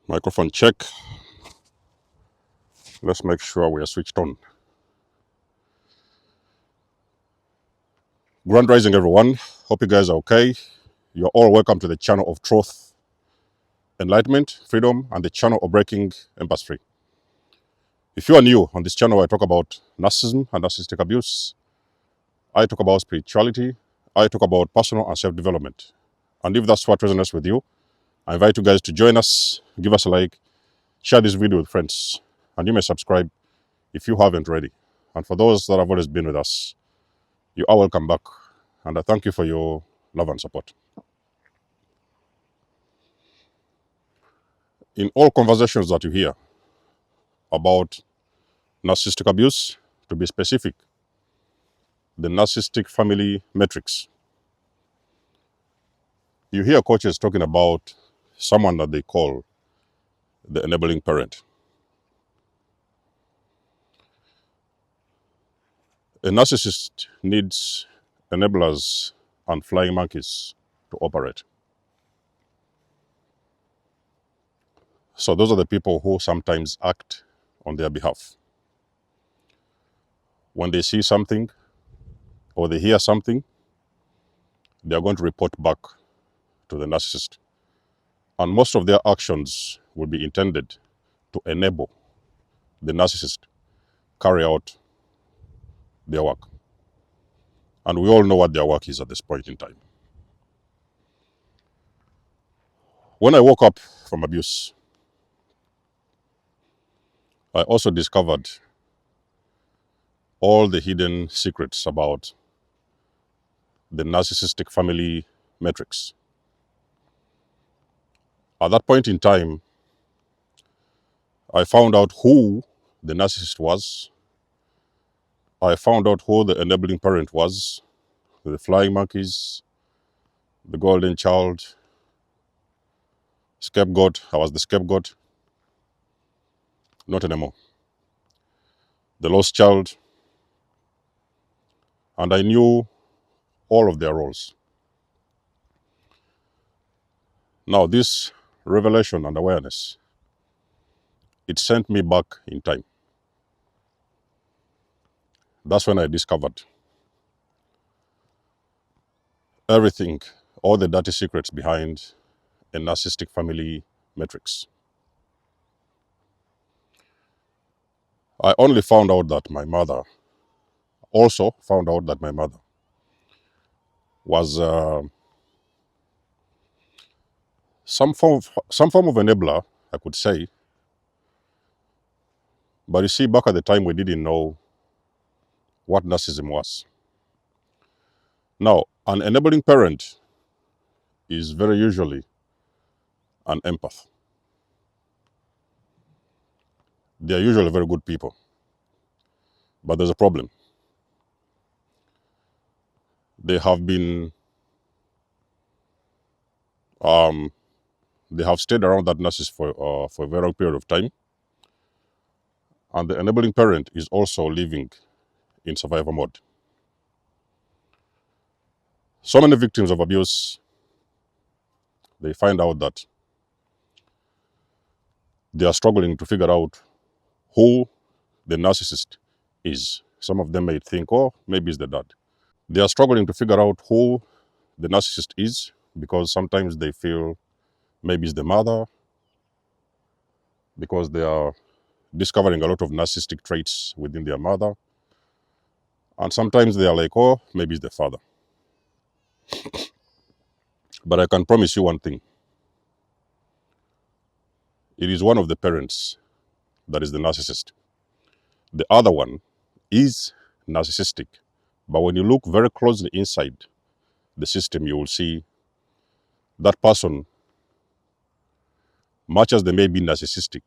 Microphone check. Let's make sure we are switched on. Grand rising, everyone. Hope you guys are okay. You're all welcome to the channel of truth, enlightenment, freedom, and the channel of breaking impasse free. If you are new on this channel, I talk about narcissism and narcissistic abuse. I talk about spirituality. I talk about personal and self-development. And if that's what resonates with you, I invite you guys to join us, give us a like, share this video with friends, and you may subscribe if you haven't already. And for those that have always been with us, you are welcome back. And I thank you for your love and support. In all conversations that you hear about narcissistic abuse, to be specific, the narcissistic family matrix, you hear coaches talking about someone that they call the enabling parent. A narcissist needs enablers and flying monkeys to operate. So those are the people who sometimes act on their behalf. When they see something or they hear something, they are going to report back to the narcissist. And most of their actions will be intended to enable the narcissist carry out their work. And we all know what their work is at this point in time. When I woke up from abuse, I also discovered all the hidden secrets about the narcissistic family matrix. At that point in time, I found out who the narcissist was. I found out who the enabling parent was, the flying monkeys, the golden child, scapegoat. I was the scapegoat. Not anymore. The lost child. And I knew all of their roles. Now, this revelation and awareness, it sent me back in time. That's when I discovered everything, all the dirty secrets behind a narcissistic family matrix. I only found out that my mother also found out that my mother was some form of enabler, I could say. But you see, back at the time, we didn't know what narcissism was. Now, an enabling parent is very usually an empath. They are usually very good people. But there's a problem. They have been, they have stayed around that narcissist for a very long period of time. And the enabling parent is also living in survival mode. So many victims of abuse, they find out that they are struggling to figure out who the narcissist is. Some of them may think, oh, maybe it's the dad. They are struggling to figure out who the narcissist is because sometimes they feel maybe it's the mother, because they are discovering a lot of narcissistic traits within their mother. And sometimes they are like, oh, maybe it's the father. But I can promise you one thing. It is one of the parents that is the narcissist. The other one is narcissistic. But when you look very closely inside the system, you will see that person, much as they may be narcissistic,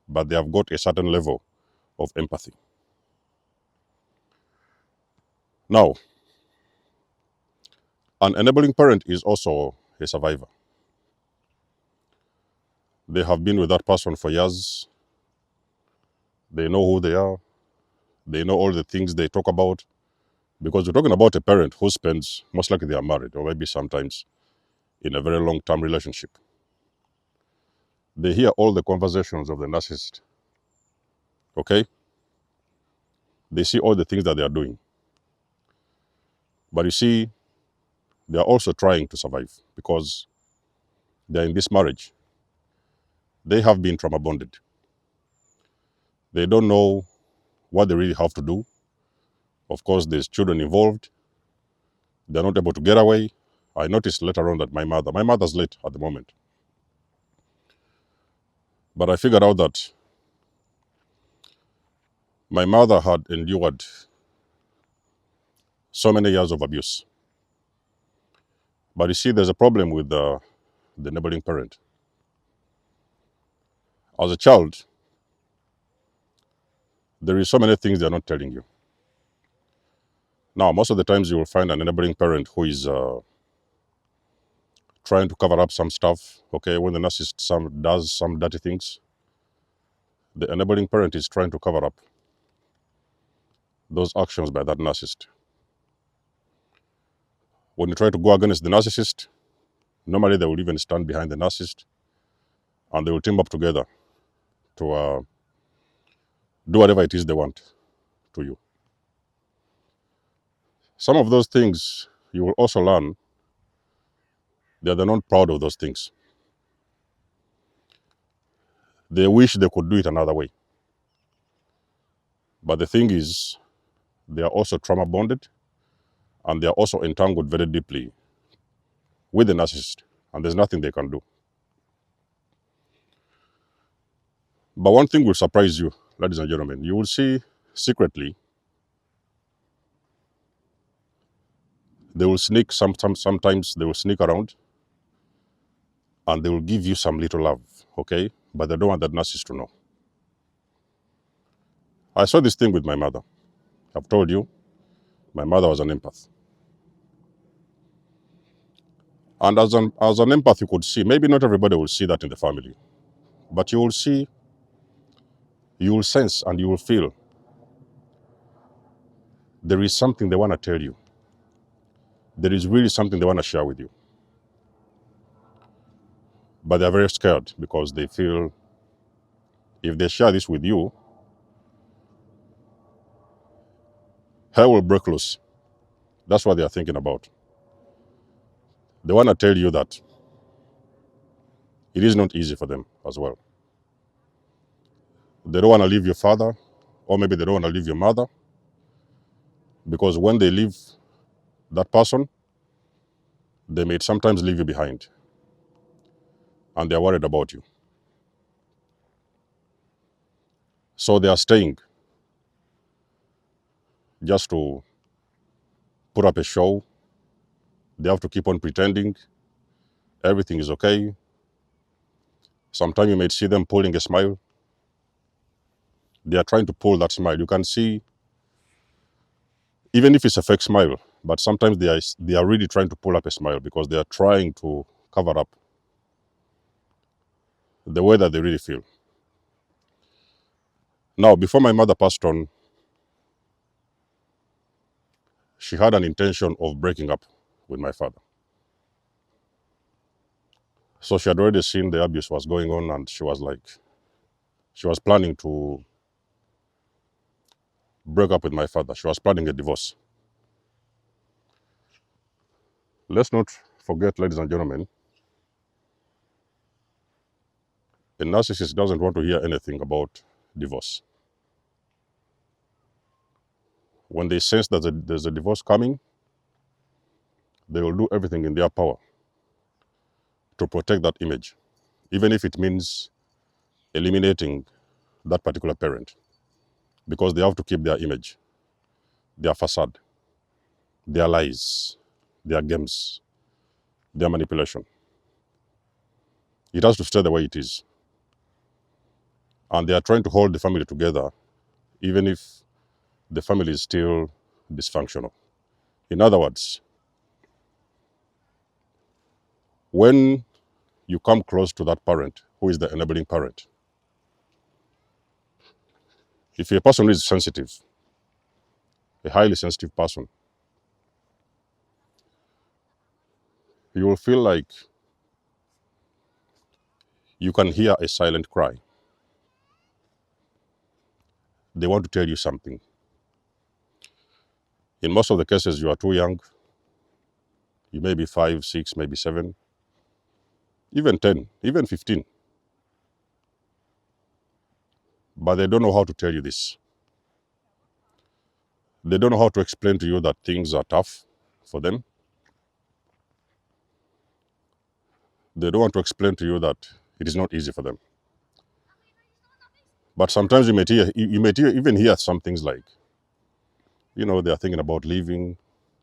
but they have got a certain level of empathy. Now, an enabling parent is also a survivor. They have been with that person for years. They know who they are. They know all the things they talk about. Because we're talking about a parent who spends, most likely they are married, or maybe sometimes in a very long-term relationship. They hear all the conversations of the narcissist, okay? They see all the things that they are doing. But you see, they are also trying to survive because they're in this marriage. They have been trauma bonded. They don't know what they really have to do. Of course, there's children involved. They're not able to get away. I noticed later on that my mother's late at the moment. But I figured out that my mother had endured so many years of abuse. But you see, there's a problem with the neighboring parent. As a child, there is so many things they're not telling you. Now, most of the times you will find an neighboring parent who is trying to cover up some stuff. Okay, when the narcissist does some dirty things, the enabling parent is trying to cover up those actions by that narcissist. When you try to go against the narcissist, normally they will even stand behind the narcissist and they will team up together to do whatever it is they want to you. Some of those things you will also learn that they're not proud of those things. They wish they could do it another way. But the thing is, they are also trauma bonded and they are also entangled very deeply with the narcissist, and there's nothing they can do. But one thing will surprise you, ladies and gentlemen. You will see secretly they will sneak sometimes they will sneak around and they will give you some little love, okay? But they don't want that narcissist to know. I saw this thing with my mother. I've told you, my mother was an empath. And as an empath, you could see, maybe not everybody will see that in the family, but you will see, you will sense, and you will feel there is something they want to tell you. There is really something they want to share with you. But they're very scared because they feel if they share this with you, hell will break loose. That's what they are thinking about. They want to tell you that it is not easy for them as well. They don't want to leave your father, or maybe they don't want to leave your mother, because when they leave that person, they may sometimes leave you behind. And they're worried about you. So they are staying just to put up a show. They have to keep on pretending everything is okay. Sometimes you may see them pulling a smile. They are trying to pull that smile. You can see, even if it's a fake smile, but sometimes they are really trying to pull up a smile because they are trying to cover up the way that they really feel. Now, before my mother passed on, she had an intention of breaking up with my father. So she had already seen the abuse was going on, and she was planning to break up with my father. She was planning a divorce. Let's not forget, ladies and gentlemen, a narcissist doesn't want to hear anything about divorce. When they sense that there's a divorce coming, they will do everything in their power to protect that image, even if it means eliminating that particular parent, because they have to keep their image, their facade, their lies, their games, their manipulation. It has to stay the way it is. And they are trying to hold the family together, even if the family is still dysfunctional. In other words, when you come close to that parent who is the enabling parent, if a person is sensitive, a highly sensitive person, you will feel like You can hear a silent cry. They want to tell you something. In most of the cases, you are too young. You may be 5, 6, maybe 7, even 10, even 15. But they don't know how to tell you this. They don't know how to explain to you that things are tough for them. They don't want to explain to you that it is not easy for them. But sometimes you may even hear some things like, they are thinking about leaving,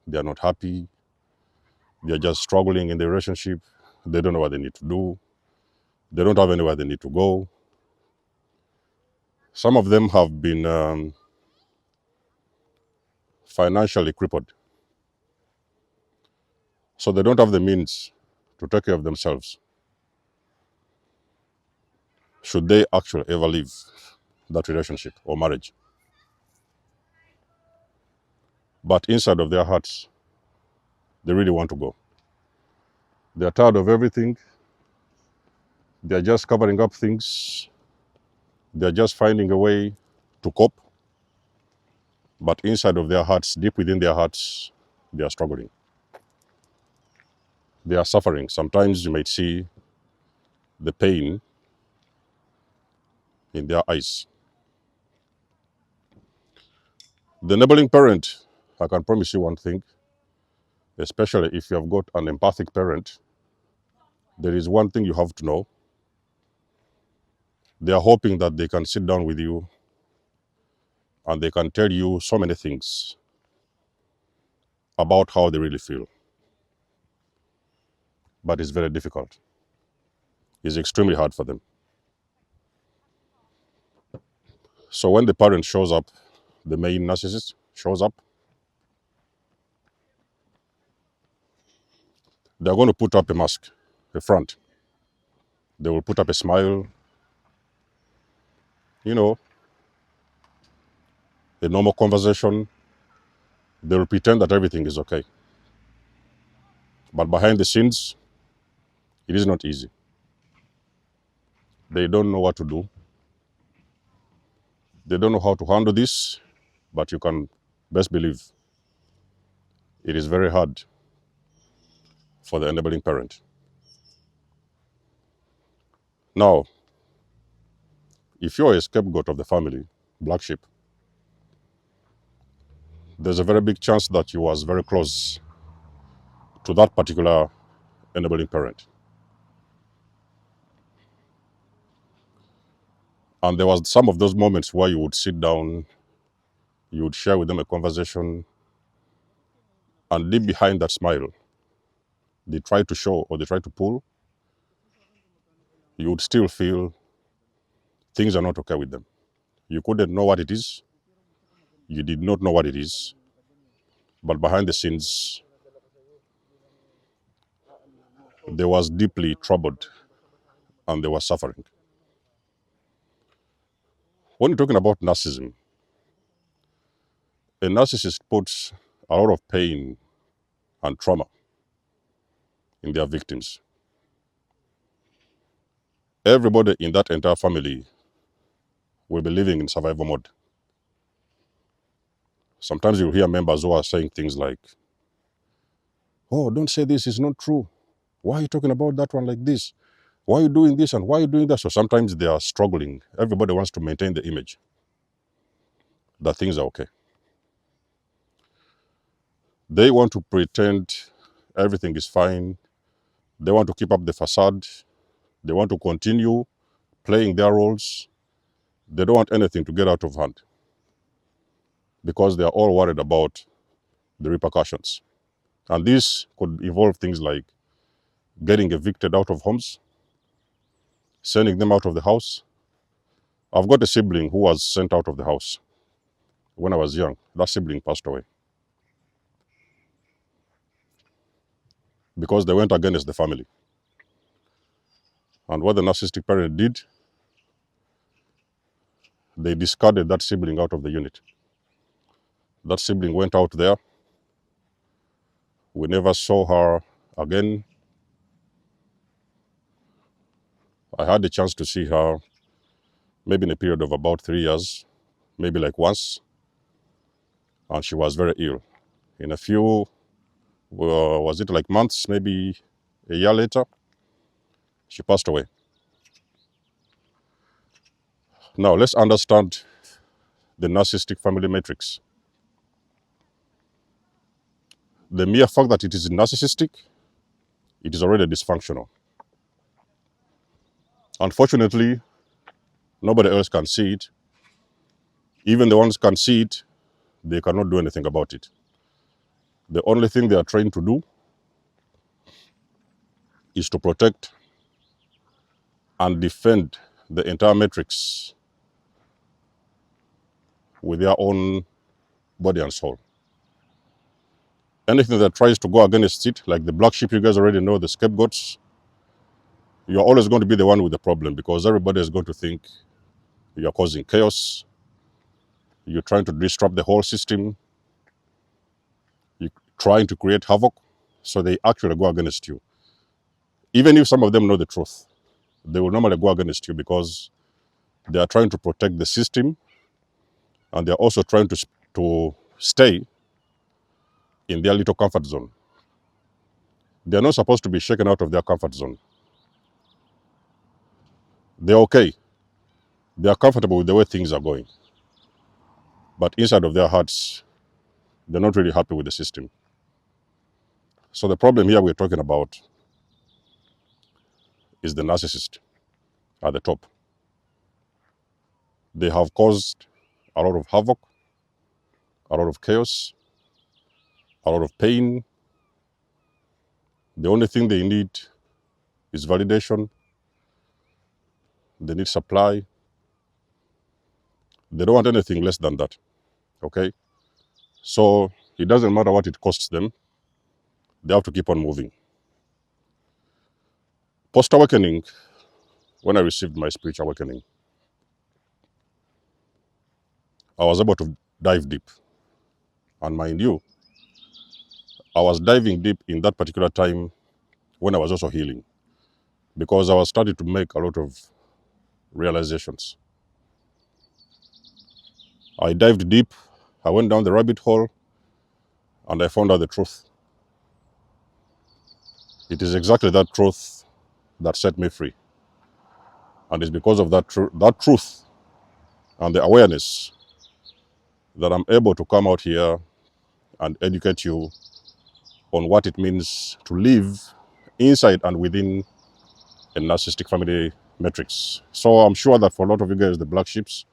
they are not happy, they are just struggling in the relationship, they don't know what they need to do, they don't have anywhere they need to go. Some of them have been financially crippled, so they don't have the means to take care of themselves. Should they actually ever leave that relationship or marriage? But inside of their hearts, they really want to go. They're tired of everything. They're just covering up things. They're just finding a way to cope. But inside of their hearts, deep within their hearts, they are struggling. They are suffering. Sometimes you might see the pain in their eyes. The enabling parent, I can promise you one thing, especially if you have got an empathic parent, there is one thing you have to know. They are hoping that they can sit down with you and they can tell you so many things about how they really feel. But it's very difficult. It's extremely hard for them. So when the parent shows up, the main narcissist shows up, they're going to put up a mask, a front. They will put up a smile, you know, a normal conversation. They will pretend that everything is okay. But behind the scenes, it is not easy. They don't know what to do. They don't know how to handle this, but you can best believe it is very hard for the enabling parent. Now, if you're a scapegoat of the family, black sheep, there's a very big chance that you was very close to that particular enabling parent. And there was some of those moments where you would sit down, you would share with them a conversation, and deep behind that smile, they try to show or they try to pull, you would still feel things are not okay with them. You couldn't know what it is. You did not know what it is. But behind the scenes, they was deeply troubled and they were suffering. When you're talking about narcissism, a narcissist puts a lot of pain and trauma in their victims. Everybody in that entire family will be living in survival mode. Sometimes you'll hear members who are saying things like, "Oh, don't say this, it's not true. Why are you talking about that one like this? Why are you doing this and why are you doing that?" So sometimes they are struggling. Everybody wants to maintain the image that things are okay. They want to pretend everything is fine. They want to keep up the facade. They want to continue playing their roles. They don't want anything to get out of hand because they are all worried about the repercussions. And this could involve things like getting evicted out of homes, sending them out of the house. I've got a sibling who was sent out of the house when I was young. That sibling passed away because they went against the family. And what the narcissistic parent did, they discarded that sibling out of the unit. That sibling went out there. We never saw her again. I had the chance to see her maybe in a period of about 3 years, maybe like once, and she was very ill. In a few, was it like months, maybe a year later, she passed away. Now, let's understand the narcissistic family matrix. The mere fact that it is narcissistic, it is already dysfunctional. Unfortunately, nobody else can see it. Even the ones can see it, they cannot do anything about it. The only thing they are trying to do is to protect and defend the entire matrix with their own body and soul. Anything that tries to go against it, like the black sheep, you guys already know, the scapegoats, you're always going to be the one with the problem, because everybody is going to think you're causing chaos, you're trying to disrupt the whole system, you're trying to create havoc, so they actually go against you. Even if some of them know the truth, they will normally go against you because they are trying to protect the system, and they're also trying to stay in their little comfort zone. They're not supposed to be shaken out of their comfort zone. They're okay. They are comfortable with the way things are going. But inside of their hearts, they're not really happy with the system. So the problem here we're talking about is the narcissist at the top. They have caused a lot of havoc, a lot of chaos, a lot of pain. The only thing they need is validation. They need supply. They don't want anything less than that. Okay? So it doesn't matter what it costs them. They have to keep on moving. Post-awakening, when I received my spiritual awakening, I was able to dive deep. And mind you, I was diving deep in that particular time when I was also healing, because I was starting to make a lot of realizations. I dived deep, I went down the rabbit hole, and I found out the truth. It is exactly that truth that set me free. And it's because of that truth and the awareness that I'm able to come out here and educate you on what it means to live inside and within a narcissistic family matrix. So I'm sure that for a lot of you guys, the black sheeps,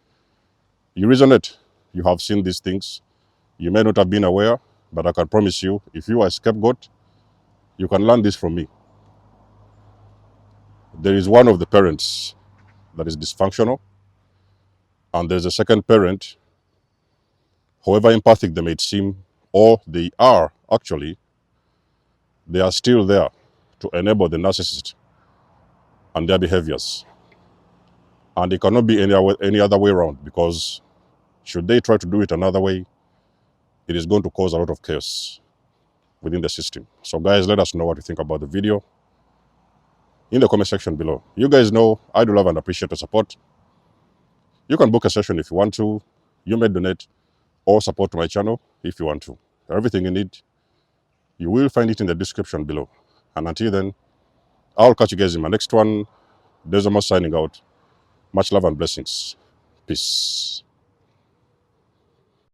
you resonate. You have seen these things. You may not have been aware, but I can promise you, if you are a scapegoat, you can learn this from me. There is one of the parents that is dysfunctional, and there's a second parent, however empathic they may seem, or they are actually, they are still there to enable the narcissist and their behaviors. And it cannot be any other way around, because should they try to do it another way, it is going to cause a lot of chaos within the system. So guys, let us know what you think about the video in the comment section below. You guys know I do love and appreciate the support. You can book a session if you want to. You may donate or support my channel if you want to. Everything you need, you will find it in the description below. And until then, I'll catch you guys in my next one. Desmos signing out. Much love and blessings. Peace.